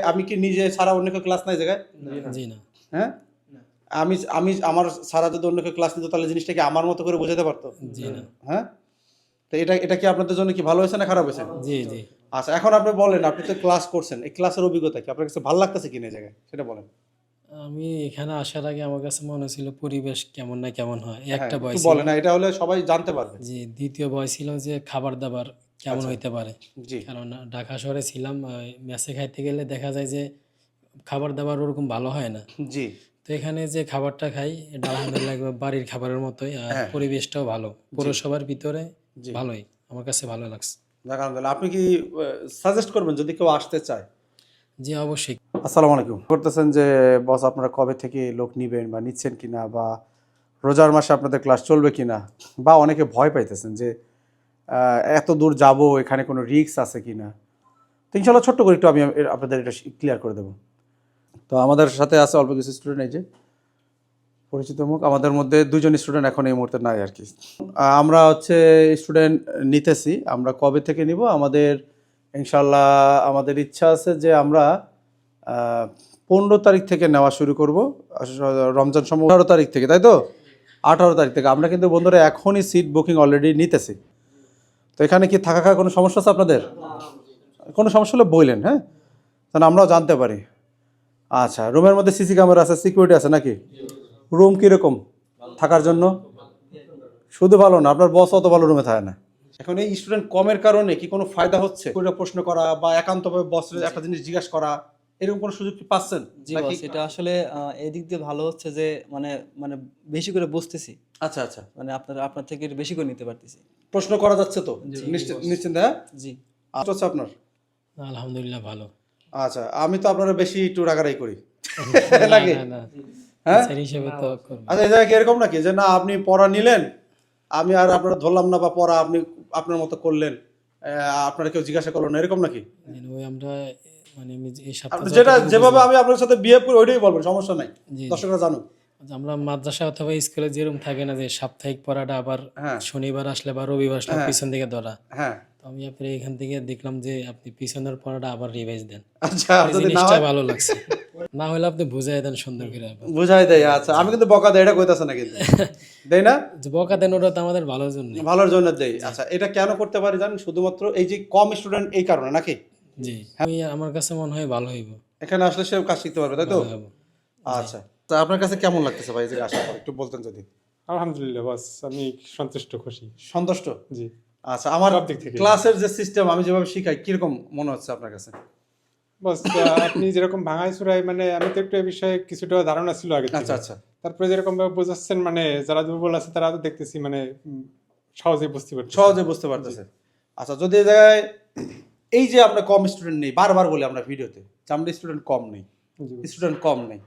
আমি কি নিজে ছাড়া অন্য কেউ ক্লাস নাই জায়গায়? জি না। হ্যাঁ, আমি আমি আমার ছাড়া যদি অন্য কেউ ক্লাস নিত তাহলে জিনিসটা কি আমার মতো করে বোঝাতে পারতো? জি না। হ্যাঁ, তো এটা কি আপনাদের জন্য কি ভালো হয়েছে না খারাপ হয়েছে? জি জি। আচ্ছা, এখন আপনি বলেন, আপনি তো ক্লাস করছেন, এই ক্লাসের অভিজ্ঞতা কি আপনার কাছে ভালো লাগতেছে কিনা এই জায়গায় সেটা বলেন। আমি এখানে আসার আগে আমার কাছে মনে হচ্ছিল পরিবেশ কেমন না কেমন হয়, হ্যাঁ, একটা ভয় একটু ছিল। বলেন, না এটা হলে সবাই জানতে পারবে। জি, দ্বিতীয় ভয় ছিল যে খাবার দাবার কেমন আচ্ছা। হইতে পারে। জি কারণ ঢাকা শহরে ছিলাম, মেসে খাইতে গেলে দেখা যায় যে খাবার দাবার ওরকম ভালো হয় না। জি তো এখানে যে খাবারটা খাই এটা আলহামদুলিল্লাহ একবার বাড়ির খাবারের মতোই, আর হ্যাঁ। পরিবেশটাও ভালো, পৌরসভার ভিতরে জি। ভালোই, আমার কাছে ভালো লাগছে। যাক আলহামদুলিল্লাহ। আপনি কি সাজেস্ট করবেন যদি কেউ আসতে চায়? জি অবশ্যই। আসসালামু আলাইকুম। করতেছেন যে বস আপনারা কবে থেকে লোক নিবেন বা নিচ্ছেন কিনা, বা রোজার মাসে আপনাদের ক্লাস চলবে কিনা, বা অনেকে ভয় পাইতেছেন যে এত দূর যাব, এখানে কোনো রিস্ক আছে কিনা। তো ইনশাল্লাহ ছোট্ট করে একটু আমি আপনাদের এটা ক্লিয়ার করে দেবো। তো আমাদের সাথে আছে অল্প কিছু স্টুডেন্ট, এই যে পরিচিত মুখ। আমাদের মধ্যে দুজন স্টুডেন্ট এখন এই মুহূর্তে নাই আর কি। আমরা হচ্ছে স্টুডেন্ট নিতেছি। আমরা কবে থেকে নিব, আমাদের ইনশাল্লাহ আমাদের ইচ্ছা আছে যে আমরা 15 তারিখ থেকে নেওয়া শুরু করব। রমজান সময় 18 তারিখ থেকে, তাই তো? 18 তারিখ থেকে আমরা কিন্তু বন্ধুরা এখনই সিট বুকিং অলরেডি নিতেছি। তো এখানে কি থাকা খাওয়ার কোনো সমস্যা আছে আপনাদের? কোনো সমস্যা হলে বললেন, হ্যাঁ, তাহলে আমরাও জানতে পারি। আচ্ছা, রুমের মধ্যে সিসি ক্যামেরা আছে, সিকিউরিটি আছে নাকি? রুম কীরকম থাকার জন্য? শুধু ভালো না, আপনার বস অত ভালো রুমে থাকে না। এখন এই স্টুডেন্ট কমের কারণে কি কোনো ফায়দা হচ্ছে? কোনো প্রশ্ন করা বা একান্তভাবে বসের একটা জিনিস জিজ্ঞাসা করা, এরকম কোনো সুযোগ কি পাচ্ছেন? জি বস, এটা আসলে এদিক দিয়ে ভালো হচ্ছে যে মানে মানে বেশি করে বুঝতেছি, আচ্ছা আচ্ছা, মানে আপনার থেকে বেশি করে নিতে পারতেছি। প্রশ্ন করা যাচ্ছে তো নিশ্চিন্ত? হ্যাঁ, জি আচ্ছা হচ্ছে আপনার। আলহামদুলিল্লাহ ভালো। আচ্ছা, আমি তো আপনারা বেশি একটু রাগারাগি করি না নাকি? না না, হ্যাঁ, স্যার হিসেবে তো করবো। আচ্ছা, এই জায়গায় কি এরকম নাকি যে না আপনি পড়া নিলেন, আমি আর আপনারা ধরলাম না, বা পড়া আপনি আপনার মতো করলেন, আপনারা কেউ জিজ্ঞাসা করলো না, এরকম নাকি? ওই আমরা মানে আমি এই আপনি সপ্তাহে যেটা যেভাবে আমি আপনার সাথে বিহেভ করি ওইটাই বলবেন, সমস্যা নাই, জি, জি। দর্শকরা জানুক। আমরা মাদ্রাসা অথবা স্কুলে যেরকম থাকে না যে সাপ্তাহিক পড়াটা আবার হ্যাঁ শনিবার আসলে বা রবিবার আসলে হ্যাঁ পিছন দিকে ধরা, হ্যাঁ। তো আমি আপনার এখান থেকে দেখলাম যে আপনি পিছনের পড়াটা আবার রিভাইজ দেন, আচ্ছা, এই যদি না জিনিসটা হয় ভালো লাগছে। না হলে আপনি বুঝাই দেন সুন্দর করে আবার। বুঝাই দেয়। আচ্ছা, আমি কিন্তু বকা দেয় এটা কইতাছে না কিন্তু, দেই না? যে বকা দেন ওটা তো আমাদের ভালোর জন্য। ভালোর জন্য দেই। আচ্ছা, এটা কেন করতে পারি জানেন? শুধুমাত্র এই যে কম স্টুডেন্ট এই কারণে নাকি? জি, আমি আমার কাছে মনে হয় ভালো হইব, এখানে আসলে সে কাজ শিখতে পারবে, তাই তো? ভালো হইব। আচ্ছা, তা আপনার কাছে কেমন লাগতেছে ভাই এই যে আসার পর একটু বলতেন যদি। আলহামদুলিল্লাহ বস, আমি সন্তুষ্ট, খুশি। সন্তুষ্ট? জি, আচ্ছা, আমার সব দিক থেকে। ক্লাসের যে সিস্টেম আমি যেভাবে শিখাই কিরকম মনে হচ্ছে আপনার কাছে? বস আপনি যেরকম ভাঙাই চুরাই, মানে আমি তো একটু এই বিষয়ে কিছুটা ধারণা ছিল আগে থেকে। আচ্ছা আচ্ছা, তারপরে যেরকম ভাবে বোঝাচ্ছেন, মানে যারা দুর্বল আছে তারা তো দেখতেছি মানে সহজেই বুঝতে পারছি। সহজে বুঝতে পারতেছে। আচ্ছা, যদি এই জায়গায় এই যে আমরা কম স্টুডেন্ট নেই, বারবার বলি আমরা ভিডিওতে যে আমরা স্টুডেন্ট কম নেই, স্টুডেন্ট কম নেই,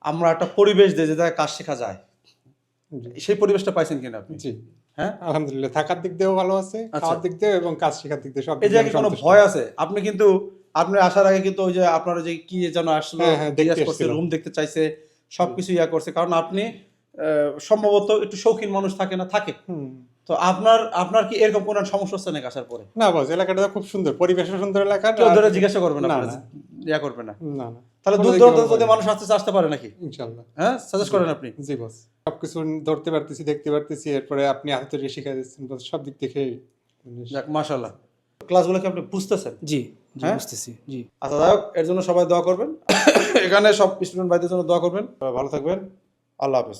আমরা একটা পরিবেশ দিয়ে যে জায়গায় কাজ শেখা যায়, সেই পরিবেশটা পাইছেন কিনা আপনি? জি, হ্যাঁ, আলহামদুলিল্লাহ, থাকার দিক দিয়েও ভালো আছে, খাওয়ার দিক দিয়েও এবং কাজ শেখার দিক দিয়ে সব। এই জায়গায় কোনো ভয় আছে? আপনি কিন্তু আপনি আসার আগে কিন্তু ওই যে আপনারা যে কি যেন আসলো, জিজ্ঞাসা করছে, রুম দেখতে চাইছে, সবকিছু ইয়া করছে, কারণ আপনি সম্ভবত একটু শৌখিন মানুষ থাকে না, থাকে। তো আপনার কি এরকম কোনো সমস্যা হচ্ছে নাকি আসার পরে? না বস, এলাকাটা খুব সুন্দর, পরিবেশও সুন্দর, এলাকা কেউ ধরে জিজ্ঞাসা করবে না, না, আপনারা ইয়া করবে না? না না, তাহলে দূর দূরান্ত যদি মানুষ আসতে পারে নাকি? ইনশাআল্লাহ। হ্যাঁ, সাজেস্ট করেন আপনি? জি বস, সবকিছু ধরতে পারতেছি, দেখতে পারতেছি, এরপরে আপনি হাতে তৈরি শিখাই দিচ্ছেন, সব দিক থেকে। যাক, মাশাআল্লাহ। ক্লাসগুলো কি আপনি বুঝতেছেন? জি জি, হ্যাঁ? বুঝতেছি। জি, আচ্ছা, যাই হোক, এর জন্য সবাই দোয়া করবেন। এখানে সব স্টুডেন্ট ভাইদের জন্য দোয়া করবেন। ভালো থাকবেন। আল্লাহ হাফেজ।